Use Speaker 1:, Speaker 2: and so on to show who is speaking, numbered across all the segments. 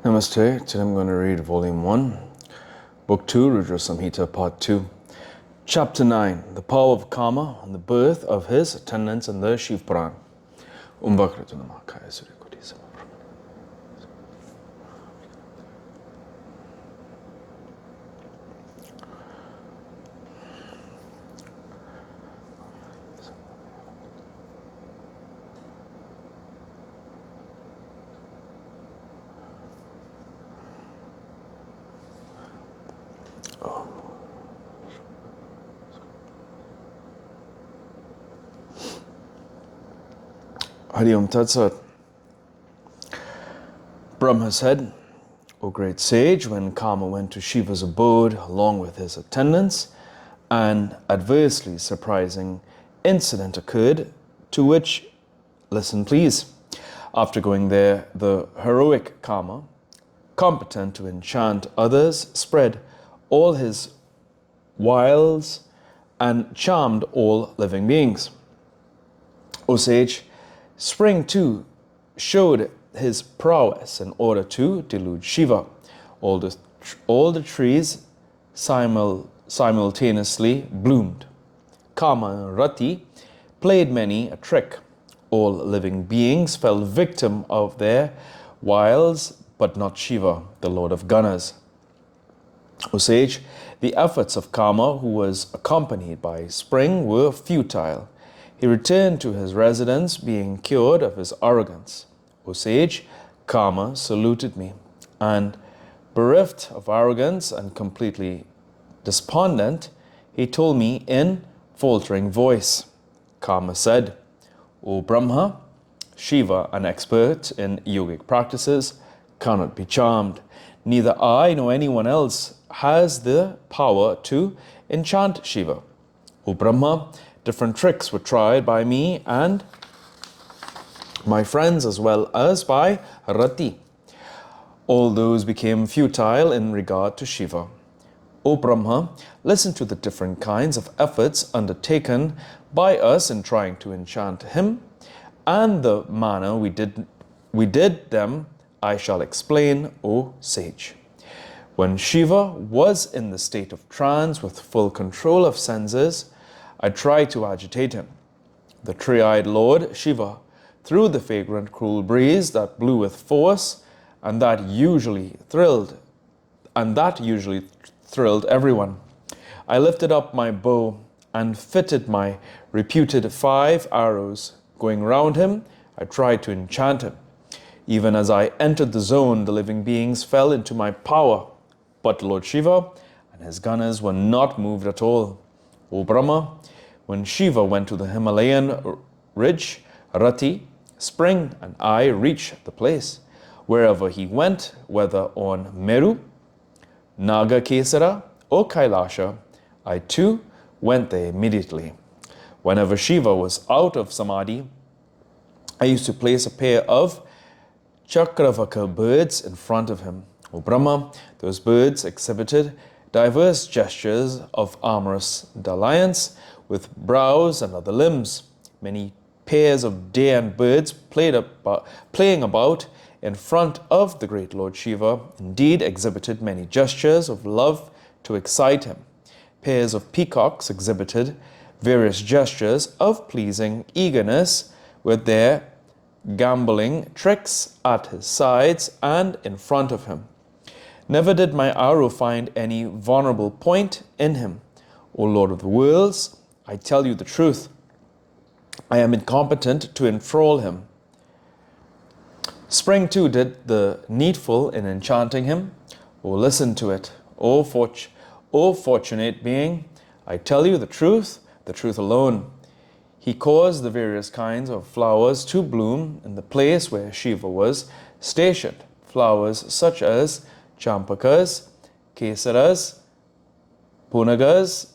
Speaker 1: Namaste. Today I'm going to read Volume 1, Book 2, Rudra Samhita, Part 2. Chapter 9, The Power of Kama and the Birth of His Attendants in the Shiva Puran. Hari Om Tat Sat. Brahma said, O great sage, when Kama went to Shiva's abode along with his attendants, an adversely surprising incident occurred, to which, listen please. After going there, the heroic Kama, competent to enchant others, spread all his wiles and charmed all living beings. O sage, Spring too showed his prowess in order to delude Shiva. All the trees simultaneously bloomed. Kama and Rati played many a trick. All living beings fell victim of their wiles, but not Shiva, the Lord of Gunas. O sage, the efforts of Kama, who was accompanied by Spring, were futile. He returned to his residence, being cured of his arrogance. O sage, Kama saluted me, and bereft of arrogance and completely despondent, he told me in faltering voice. Kama said, O Brahma, Shiva, an expert in yogic practices, cannot be charmed. Neither I nor anyone else has the power to enchant Shiva. O Brahma, different tricks were tried by me and my friends as well as by Rati. All those became futile in regard to Shiva. O Brahma, listen to the different kinds of efforts undertaken by us in trying to enchant him, and the manner we did them I shall explain, O sage. When Shiva was in the state of trance with full control of senses, I tried to agitate him. The three-eyed Lord Shiva threw the fragrant cool breeze that blew with force, and that usually thrilled everyone. I lifted up my bow and fitted my reputed 5 arrows. Going round him, I tried to enchant him. Even as I entered the zone, the living beings fell into my power. But Lord Shiva and his Ganas were not moved at all. O Brahma, when Shiva went to the Himalayan ridge, Rati, Spring, and I reached the place. Wherever he went, whether on Meru, Naga Kesara, or Kailasha, I too went there immediately. Whenever Shiva was out of Samadhi, I used to place a pair of Chakravaka birds in front of him. O Brahma, those birds exhibited diverse gestures of amorous dalliance with brows and other limbs. Many pairs of deer and birds playing about in front of the great Lord Shiva indeed exhibited many gestures of love to excite him. Pairs of peacocks exhibited various gestures of pleasing eagerness with their gambolling tricks at his sides and in front of him. Never did my arrow find any vulnerable point in him. O Lord of the worlds, I tell you the truth. I am incompetent to enthrall him. Spring too did the needful in enchanting him. O listen to it. O fortunate being, I tell you the truth alone. He caused the various kinds of flowers to bloom in the place where Shiva was stationed. Flowers such as champakas, kesaras, punagas,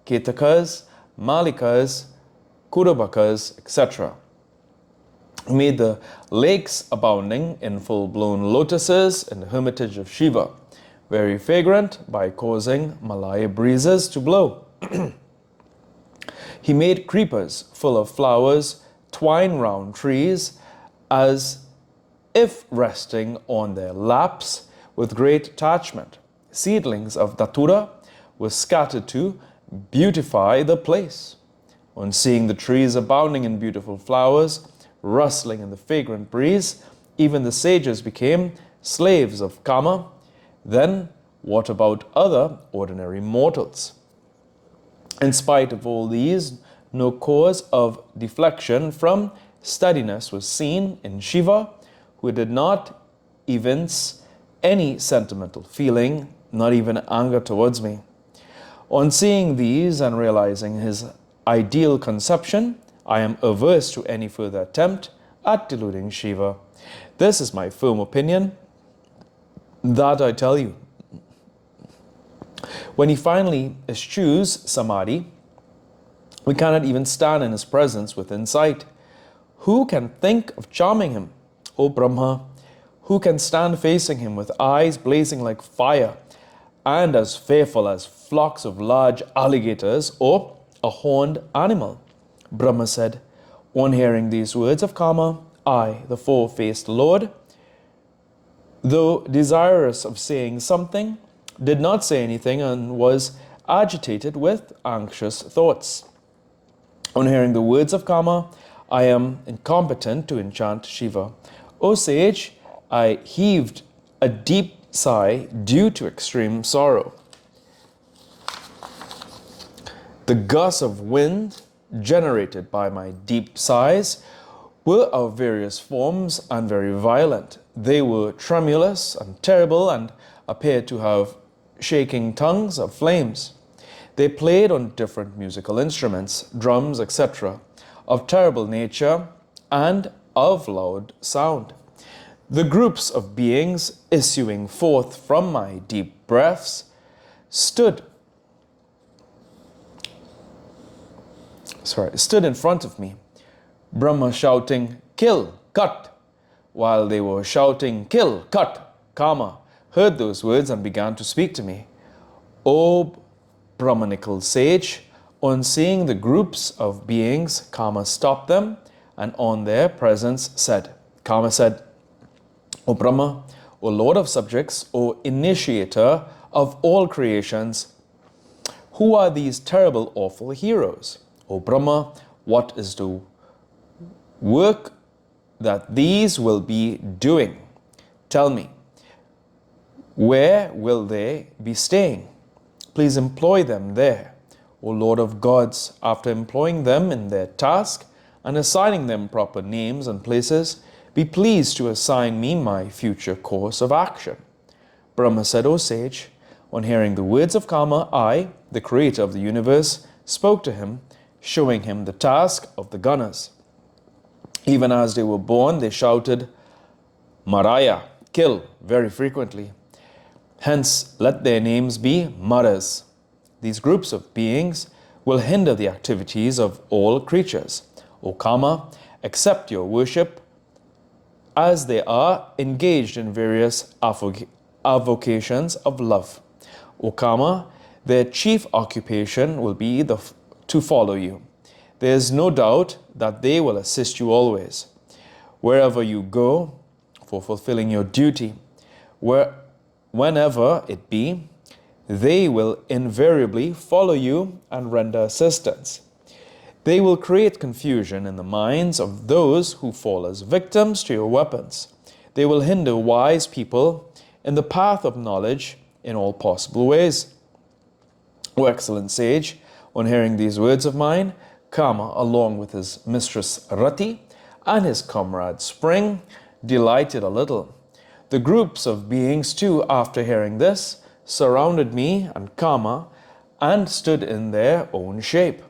Speaker 1: ketakas, malikas, kudabakas, etc. He made the lakes abounding in full-blown lotuses in the hermitage of Shiva, very fragrant by causing Malaya breezes to blow. He made creepers full of flowers twine round trees as if resting on their laps with great attachment. Seedlings of datura were scattered to beautify the place. On seeing the trees abounding in beautiful flowers, rustling in the fragrant breeze, even the sages became slaves of Kama. Then what about other ordinary mortals? In spite of all these, no cause of deflection from steadiness was seen in Shiva, who did not evince any sentimental feeling, not even anger towards me. On seeing these and realizing his ideal conception, I am averse to any further attempt at deluding Shiva. This is my firm opinion, that I tell you. When he finally eschews samadhi, we cannot even stand in his presence within sight. Who can think of charming him, O Brahma? Who can stand facing him with eyes blazing like fire and as fearful as flocks of large alligators or a horned animal? Brahma said, on hearing these words of Kama, I, the four-faced Lord, though desirous of saying something, did not say anything and was agitated with anxious thoughts. On hearing the words of Kama, I am incompetent to enchant Shiva. O sage, I heaved a deep sigh due to extreme sorrow. The gusts of wind generated by my deep sighs were of various forms and very violent. They were tremulous and terrible and appeared to have shaking tongues of flames. They played on different musical instruments, drums, etc., of terrible nature and of loud sound. The groups of beings issuing forth from my deep breaths stood in front of me, Brahma shouting, kill, cut. While they were shouting, kill, cut, Kama heard those words and began to speak to me. O Brahmanical sage, on seeing the groups of beings, Kama stopped them and on their presence said, Kama said, O Brahma, O Lord of subjects, O initiator of all creations, who are these terrible, awful heroes? O Brahma, what is the work that these will be doing? Tell me, where will they be staying? Please employ them there, O Lord of gods. After employing them in their task and assigning them proper names and places, be pleased to assign me my future course of action. Brahma said, O sage, on hearing the words of Kama, I, the creator of the universe, spoke to him, showing him the task of the gunners. Even as they were born, they shouted, Maraya, kill, very frequently. Hence, let their names be Maras. These groups of beings will hinder the activities of all creatures. O Kama, accept your worship as they are engaged in various avocations of love. O Kama, their chief occupation will be to follow you. There is no doubt that they will assist you always, wherever you go, for fulfilling your duty. Whenever it be, they will invariably follow you and render assistance. They will create confusion in the minds of those who fall as victims to your weapons. They will hinder wise people in the path of knowledge in all possible ways. O excellent sage, on hearing these words of mine, Kama, along with his mistress Rati and his comrade Spring, delighted a little. The groups of beings too, after hearing this, surrounded me and Kama and stood in their own shape.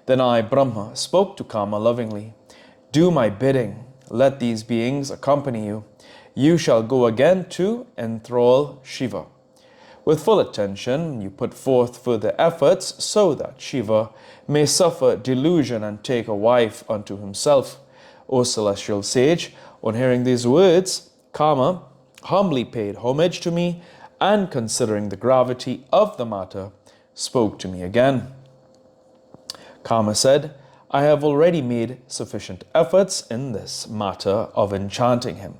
Speaker 1: Then I, Brahma, spoke to Kama lovingly. Do my bidding. Let these beings accompany you. You shall go again to enthrall Shiva. With full attention, you put forth further efforts so that Shiva may suffer delusion and take a wife unto himself. O celestial sage, on hearing these words, Kama humbly paid homage to me and, considering the gravity of the matter, spoke to me again. Kama said, I have already made sufficient efforts in this matter of enchanting him.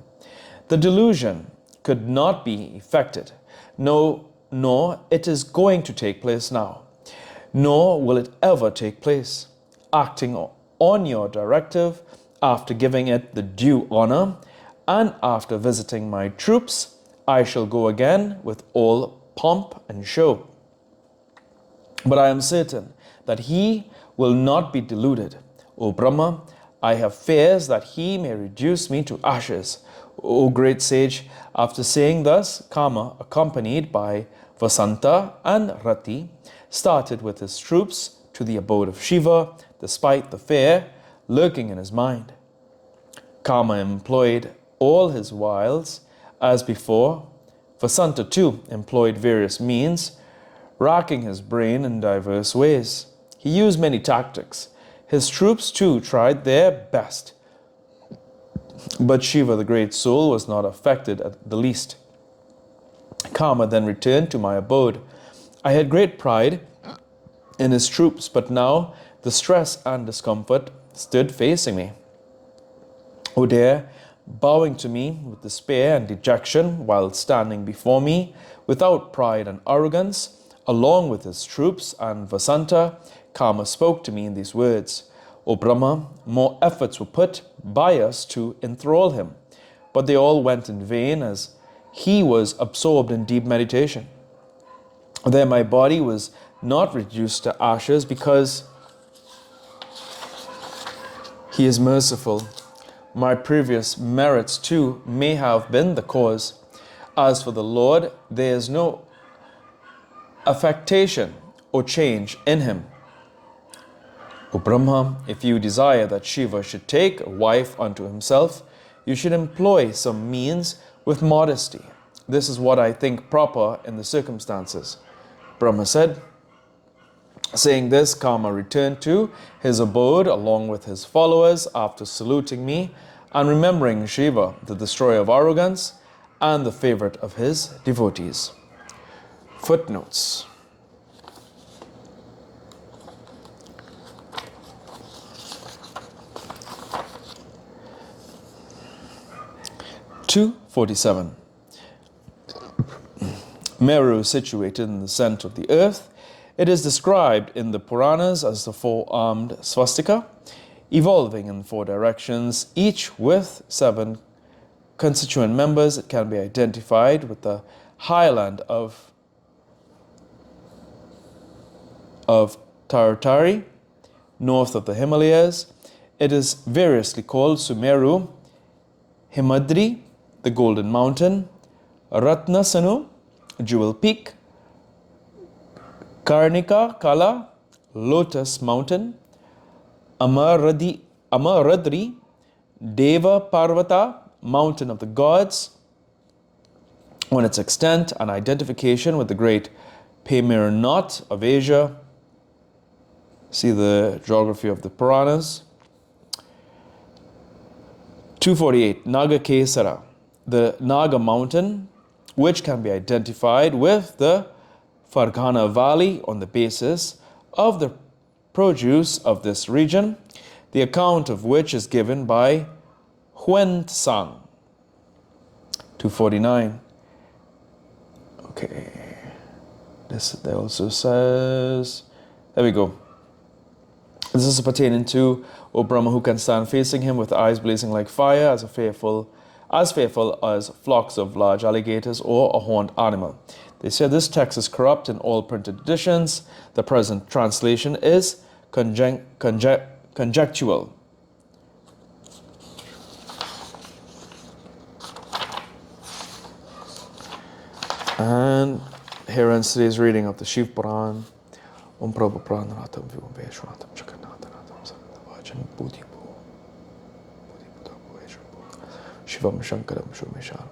Speaker 1: The delusion could not be effected. No, nor it is going to take place now, nor will it ever take place. Acting on your directive, after giving it the due honor, and after visiting my troops, I shall go again with all pomp and show. But I am certain that he will not be deluded. O Brahma, I have fears that he may reduce me to ashes. O great sage, after saying thus, Kama, accompanied by Vasanta and Rati, started with his troops to the abode of Shiva, despite the fear lurking in his mind. Kama employed all his wiles as before. Vasanta too employed various means, racking his brain in diverse ways. He used many tactics. His troops too tried their best. But Shiva, the great soul, was not affected at the least. Kama then returned to my abode. I had great pride in his troops, but now the stress and discomfort stood facing me. Udair, bowing to me with despair and dejection while standing before me, without pride and arrogance, along with his troops and Vasanta, Kama spoke to me in these words: O Brahma, more efforts were put by us to enthrall him, but they all went in vain as he was absorbed in deep meditation. Then my body was not reduced to ashes because he is merciful. My previous merits too may have been the cause. As for the Lord, there is no affectation or change in him. O Brahma, if you desire that Shiva should take a wife unto himself, you should employ some means with modesty. This is what I think proper in the circumstances. Brahma said. Saying this, Kama returned to his abode along with his followers after saluting me and remembering Shiva, the destroyer of arrogance and the favorite of his devotees. Footnotes. (247) Meru, situated in the center of the earth, it is described in the Puranas as the four-armed swastika, evolving in four directions, each with 7 constituent members. It can be identified with the highland of Taratari, north of the Himalayas. It is variously called Sumeru, Himadri, the Golden Mountain, Ratnasanu, Jewel Peak, Karnika Kala, Lotus Mountain, Amaradri, Deva Parvata, Mountain of the Gods, on its extent and identification with the great Pamir Knot of Asia. See the geography of the Puranas. 248. Naga Kesara, the Naga Mountain, which can be identified with the Farghana Valley on the basis of the produce of this region, the account of which is given by Huensang. 249. Okay. This also says, there we go. This is pertaining to, O Brahma, who can stand facing him with eyes blazing like fire, as fearful as flocks of large alligators or a horned animal. They say this text is corrupt in all printed editions. The present translation is conjectural. And here ends today's reading of the Shiv Puran. Om Prabhu Pranaratam Vivamveshwanatam Chakanathanatam Sakatavachan Buddhipo Shivam Shankaram Shumeshar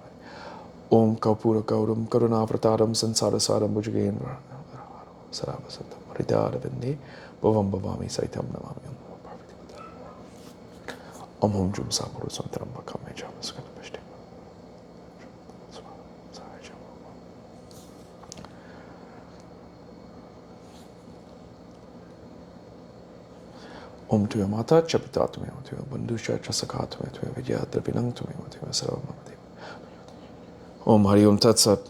Speaker 1: Om Kapura Gauram Karunavratadam Sansarasaram Bhujagendra Saravasatam Hridara Vindi Bhavam Bhavami Saitam Namami Om Hum Jum Sapuru Santaram Bakame Jamaskana Vishtim Om Tuya Mata Chapitatume Tuya Bandusha Chasakatume Tuya Vidya Dravinang Tume Tuya Saravamati Om Hari Om Tat Sat.